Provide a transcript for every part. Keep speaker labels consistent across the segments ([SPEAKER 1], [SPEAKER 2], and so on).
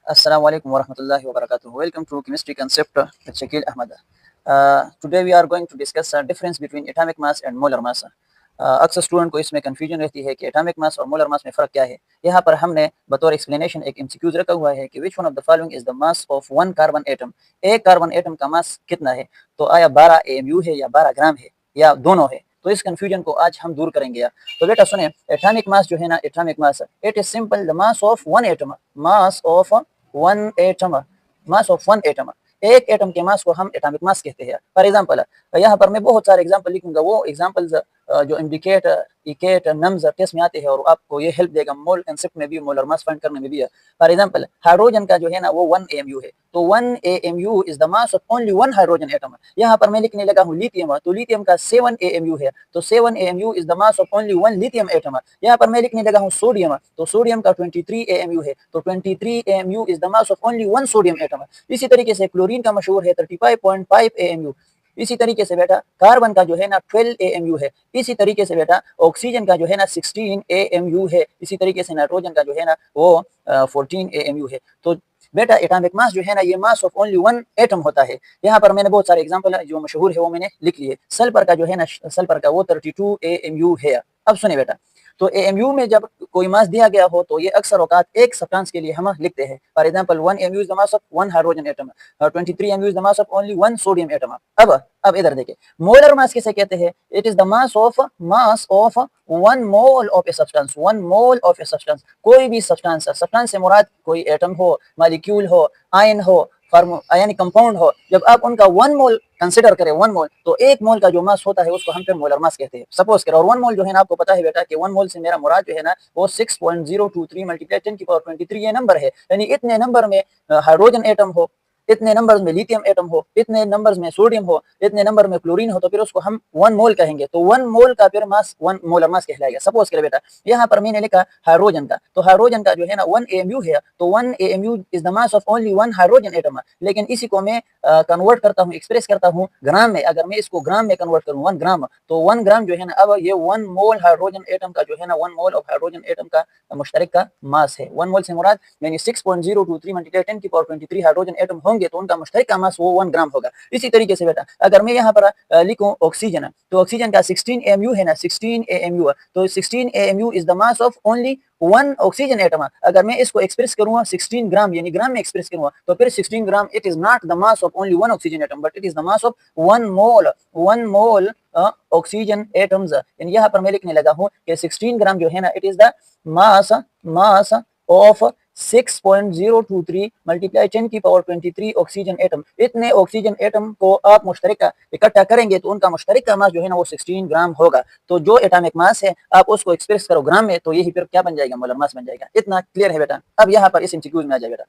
[SPEAKER 1] Assalamu alaikum warahmatullahi wabarakatuh. Welcome to Chemistry Concept with Shakil Ahmad. Today we are going to discuss difference between atomic mass and molar mass. अक्सर student को इसमें confusion रहती है कि atomic mass और molar mass में फ़र्क क्या है। यहाँ पर हमने बतौर एक्सप्लेनेशन एक एमसीक्यूज रखा हुआ है कि which one of the following is the mass of one carbon atom. एक कार्बन एटम का मास कितना है, तो आया 12 एएमयू है या 12 ग्राम है या दोनों है। तो इस कंफ्यूजन को आज हम दूर करेंगे। तो बेटा सुने, एटॉमिक मास जो है ना, atomic mass it is simple the mass of one atom, mass of one atom, mass of one atom. एक एटम के मास को हम एटॉमिक मास कहते हैं। फॉर एग्जांपल यहाँ पर मैं बहुत सारे एग्जांपल लिखूंगा, वो एग्जांपल्स जो इंडिकेट इकेट नम्स टेस्ट में आते हैं और आपको ये हेल्प देगा मोल कंसेप्ट में भी, मोलर मास फाइंड करने में भी है। फॉर एग्जांपल हाइड्रोजन का जो है ना वो 1 एएमयू है, तो 1 AMU is the mass of only one hydrogen atom. यहाँ पर मैं लिखने लगा हूँ लिथियम, तो लिथियम का 7 एएमयू है, तो 7 AMU is the mass of only one lithium atom. यहाँ पर मैं लिखने लगा हूँ सोडियम, तो सोडियम का 23 एएमयू है, तो 23 AMU is the mass of only one sodium atom. इसी तरीके से क्लोरीन का मशहूर है 35.5 एएमयू। इसी तरीके से बेटा कार्बन का जो है ना 12 एएमयू है। इसी तरीके से बेटा ऑक्सीजन का जो है ना 16 एएमयू है। इसी तरीके से नाइट्रोजन का जो है ना वो 14 एएमयू है। तो बेटा एटॉमिक मास जो है ना ये मास ऑफ ओनली वन एटम होता है। यहाँ पर मैंने बहुत सारे एग्जांपल जो मशहूर है वो मैंने लिख लिए। सल्फर का जो है ना, सल्फर का वो 32 एएमयू है। अब सुने बेटा, तो एएमयू में जब कोई मास दिया गया हो तो ये अक्सर औकात एक सब्सटेंस के लिए हम लिखते हैं। For example 1 MU is the mass of one hydrogen atom, 23 MU is the mass of only one sodium atom. अब इधर देखिए, मोलर मास किसे कहते हैं? It is the mass of one mole of a substance, one mole of a substance. कोई भी substance, substance से मुराद कोई एटम हो, मॉलिक्यूल हो, आयन हो, यानी कंपाउंड हो, जब आप उनका 1 मोल कंसिडर करें, 1 मोल, तो 1 मोल का जो मास होता है उसको हम फिर मोलर मास कहते हैं। सपोज करें, और 1 मोल जो है ना आपको पता है बेटा कि 1 मोल से मेरा मुराद जो है ना वो 6.023 मल्टीप्लाई 10 की पावर 23 ये नंबर है। यानी इतने नंबर में हाइड्रोजन एटम हो, इतने नंबर्स में लिथियम एटम हो, इतने नंबर्स में सोडियम हो, इतने नंबर में क्लोरीन हो, तो फिर उसको हम 1 मोल कहेंगे। तो 1 मोल का फिर मास 1 मोलर मास कहलाएगा। सपोज करें बेटा यहाँ पर मैंने लिखा हाइड्रोजन का, तो हाइड्रोजन का जो है ना 1 एएमयू है, तो 1 AMU is the mass of only one hydrogen atom. लेकिन इसी को मैं कन्वर्ट करता हूँ, एक्सप्रेस करता हूँ ग्राम में। अगर मैं इसको ग्राम में कन्वर्ट करूँ 1 ग्राम, तो 1 ग्राम जो है ना अब ये 1 मोल हाइड्रोजन एटम का जो है ना 1 मोल ऑफ हाइड्रोजन एटम का मुश्तरक का मास है। 1 मोल से मुराद यानी 6.023 मल्टीप्लाई 10 की पावर 23 हाइड्रोजन एटम होंगे तो उनका मुश्तरक मास वो 1 ग्राम होगा। इसी तरीके से बेटा अगर मैं यहाँ पर लिखूं ऑक्सीजन, तो ऑक्सीजन का 16 एएमयू है ना, 16 एएमयू, तो 16 AMU is the mass of only one oxygen atom. अगर मैं इसको एक्सप्रेस करूंगा 16 ग्राम यानी ग्राम में एक्सप्रेस करूंगा, तो फिर 16 gram it is not the mass of only one oxygen atom but it is the mass of one mole oxygen atoms. यानी यहाँ पर मैं लिखने लगा हूँ कि 16 ग्राम जो है ना it is the mass of 6.023 multiply 10 की पावर 23 ऑक्सीजन एटम। इतने ऑक्सीजन एटम को आप मुश्तरक इकट्ठा करेंगे तो उनका मुश्तरक का मास जो है ना वो 16 ग्राम होगा। तो जो एटॉमिक मास है आप उसको एक्सप्रेस करो ग्राम में, तो यही फिर क्या बन जाएगा? मोलर मास बन जाएगा। इतना क्लियर है बेटा? अब यहाँ पर इस एमसीक्यूज में आ जाए बेटा,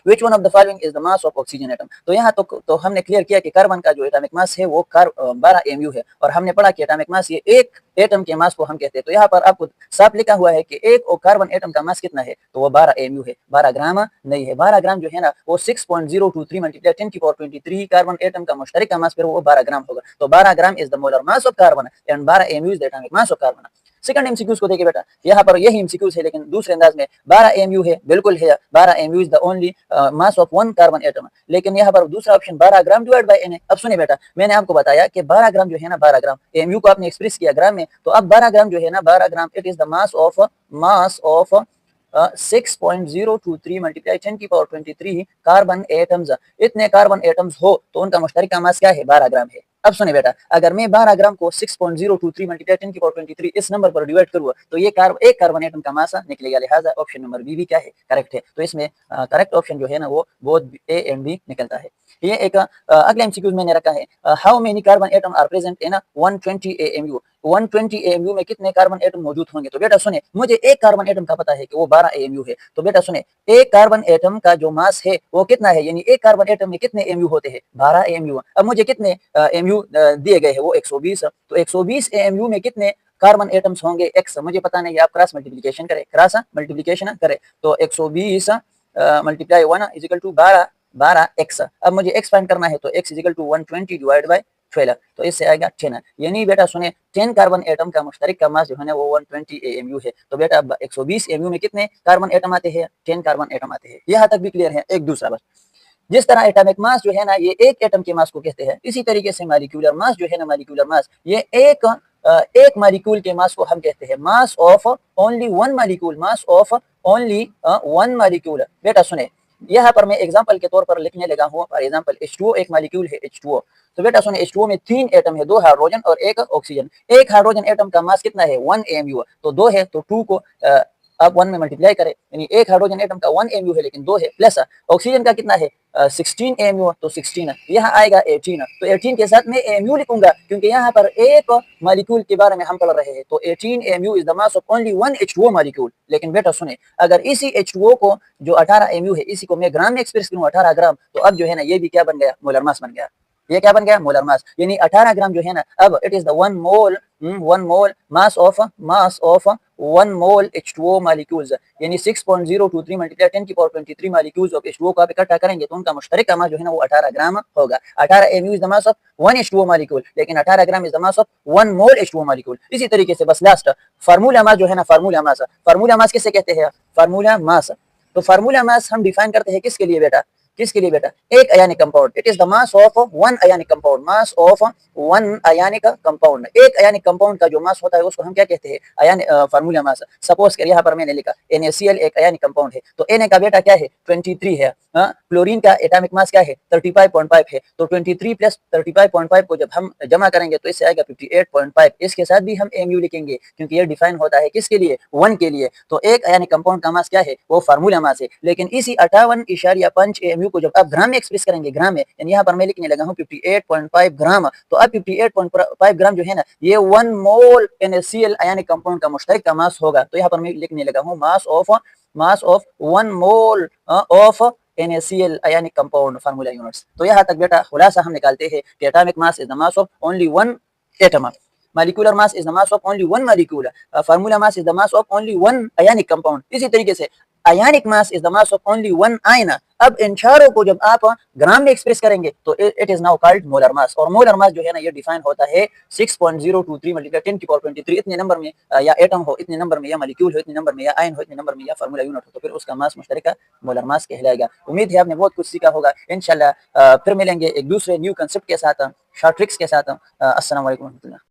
[SPEAKER 1] Which one of the following is the mass of oxygen atom? तो यहाँ तो हमने क्लियर किया कि कार्बन का जो एटॉमिक मास है वो 12 एमयू है, और हमने पढ़ा कि एटॉमिक मास ये एक एटम के मास को हम कहते हैं। तो यहाँ पर आपको साफ लिखा हुआ है कि एक कार्बन एटम का मास कितना है, तो वो 12 एमयू है, 12 ग्राम नहीं है। 12 ग्राम जो है ना वो 6.023 मल्टीप्लाई 10 की पावर 23 कार्बन एटम का मुश्तरक का मास फिर वो 12 ग्राम होगा। तो 12 gram is the molar mass of carbon and 12 amu is the atomic mass of carbon. Second MCQs को देखिए बेटा, यहाँ पर यही एमसीक्यूज है लेकिन दूसरे अंदाज में। 12 एमयू है, बिल्कुल है, 12 amu is the only mass of one carbon atom. लेकिन यहाँ पर दूसरा option 12 gram divide by N. अब सुनिए बेटा, मैंने आपको बताया कि 12 ग्राम जो है ना, 12 ग्राम एमयू को आपने एक्सप्रेस किया ग्राम में, तो अब 12 ग्राम जो है ना, 12 gram it is the mass of 6.023 multiply 10 की पावर 23 कार्बन एटम्स। इतने कार्बन एटम्स हो तो उनका मुश्तरक का मास क्या है? 12 ग्राम है। अब सुनिए बेटा, अगर मैं 12 ग्राम को 6.023 मल्टीप्लाई 10 की पावर 23 इस नंबर पर डिवाइड करूँ तो ये एक कार्बन एटम का मास निकलेगा। लिहाजा ऑप्शन नंबर बी भी क्या है? करेक्ट है। तो इसमें करेक्ट ऑप्शन जो है ना वो बोथ ए एंड बी निकलता है। ये एक अगला एमसीक्यू मैंने रखा है, how many carbon atom are present in 120 amu. 120 amu में कितने कार्बन एटम मौजूद होंगे? तो बेटा सुने, मुझे एक कार्बन एटम का पता है कि वो 12 एएमयू है। तो बेटा सुने, एक कार्बन एटम का जो मास है वो कितना है, यानी एक कार्बन एटम में कितने एमयू होते हैं? 12 एमयू। अब मुझे कितने एमयू दिए गए हैं? वो 120। तो 120 एमयू में कितने कार्बन एटम्स होंगे? एक्स मुझे पता नहीं है, आप क्रॉस मल्टीप्लिकेशन करें, क्रॉस मल्टीप्लिकेशन करें, तो 120 multiply 1 is equal to 12 x. अब मुझे एक्स फाइंड करना है, तो x is equal to 120 divide by 12, तो इससे आएगा 10। यानी बेटा सुने 10 कार्बन एटम का मुश्तरक का मास जो है ना वो 120 AMU है। तो बेटा 120 AMU में कितने कार्बन एटम आते हैं? 10 कार्बन एटम आते हैं। यहाँ तक भी क्लियर है। एक दूसरा बस, जिस तरह एटॉमिक मास जो है ना ये एक एटम के मास को कहते हैं, इसी तरीके से मॉलिक्यूलर मास जो है ना, मॉलिक्यूलर मास ये एक मॉलिक्यूल के मास को हम कहते हैं मास of only one molecule, mass of only one molecule. बेटा सुने, यहाँ पर मैं एग्जांपल के तौर पर लिखने लगा हूँ। फॉर एग्जांपल H2O एक मॉलिक्यूल है H2O। तो बेटा सुने H2O में 3 एटम है, 2 हाइड्रोजन और 1 ऑक्सीजन। एक हाइड्रोजन एटम का मास कितना है? 1 AMU। तो 2 है तो 2 को आप 1 में मल्टीप्लाई करें, यानी एक हाइड्रोजन एटम का 1 AMU है लेकिन 2 है, प्लस ऑक्सीजन का कितना है? 16 AMU। तो 16 यहाँ आएगा 18। तो 18 के साथ मैं AMU लिखूंगा क्योंकि यहाँ पर एक मॉलिक्यूल के बारे में हम पढ़ रहे हैं। तो 18 AMU is the mass of only one H2O molecule. लेकिन बेटा सुने, अगर इसी H2O को जो 18 AMU है इसी को मैं ग्राम में एक्सप्रेस करूँ 18 ग्राम, तो अब जो है ना ये भी क्या बन गया? मोलर मास बन गया। ये क्या बन गया? Molar mass. यानी 18 ग्राम जो है ना, अब it is the 1 mole mass of 1 mole H2O molecules, यानी 6.023 मल्टीप्लाई 10 की पावर 23 मॉलिक्यूल्स ऑफ H2O को आप इकट्ठा करेंगे तो उनका मुश्तरक मास जो है ना वो 18 ग्राम होगा। 18 AMU is the mass of 1 H2O molecule, लेकिन 18 gram is the mass of 1 mole H2O molecule. इसी तरीके से बस लास्ट फार्मूला मास जो है ना, फार्मूला मास किसे कहते हैं? Formula mass. तो फार्मूला मास हम डिफाइन करते हैं किसके लिए बेटा? किसके लिए बेटा? एक अयानिक compound. It is the mass of one अयानिक compound, mass of one अयानिक compound. एक अयानिक कंपाउंड का जो मास होता है उसको हम क्या कहते हैं? अयानिक फार्मूला मास। सपोज कर यहाँ पर मैंने लिखा NaCl एक अयानिक कंपाउंड है, तो Na का बेटा क्या है? 23 है। क्लोरीन का एटॉमिक मास क्या है? 35.5 है। तो 23 प्लस 35.5 को जब हम जमा करेंगे तो इससे आएगा 58.5। इसके साथ भी हम AMU लिखेंगे क्योंकि ये डिफाइन होता है किसके लिए? 1 के लिए। तो एक अयानिक कंपाउंड का मास क्या है? वो फार्मूला मास है। लेकिन इसी 58.5 AMU को जब आप ग्राम में एक्सप्रेस करेंगे, ग्राम में, यानी यहाँ पर मैं लिखने लगा हूँ 58.5 ग्राम, तो अब 58.5 ग्राम जो है ना ये 1 मोल NaCl अयानिक कंपाउंड का मुश्तरक का मास होगा। तो यहाँ पर मैं लिखने लगा हूँ mass of 1 mole of NaCl अयानिक compound formula units. तो यहाँ तक बेटा खुलासा हम निकालते हैं कि atomic mass is the mass of only one atom, molecular mass is the mass of only one molecule, formula mass is the mass of only one ionic compound। इसी तरीके से ionic mass is the mass of only one ion। अब इन चारों को जब आप ग्राम में express करेंगे तो it is now called molar mass. और मोलर मास जो है ना ये डिफाइन होता है 6.023 मल्टीप्लाई 10 की पावर 23। इतने नंबर में या एटम हो, इतने नंबर में या मॉलिक्यूल हो, इतने नंबर में या आयन हो, इतने नंबर में या फार्मूला यूनिट हो, तो फिर उसका मास मुश्तरका मोलर मास कहलाएगा। उम्मीद है आपने बहुत कुछ सीखा होगा। इंशाल्लाह फिर मिलेंगे एक दूसरे न्यू कंसेप्ट के साथ, शॉर्ट ट्रिक्स के साथ। अस्सलाम वालेकुम।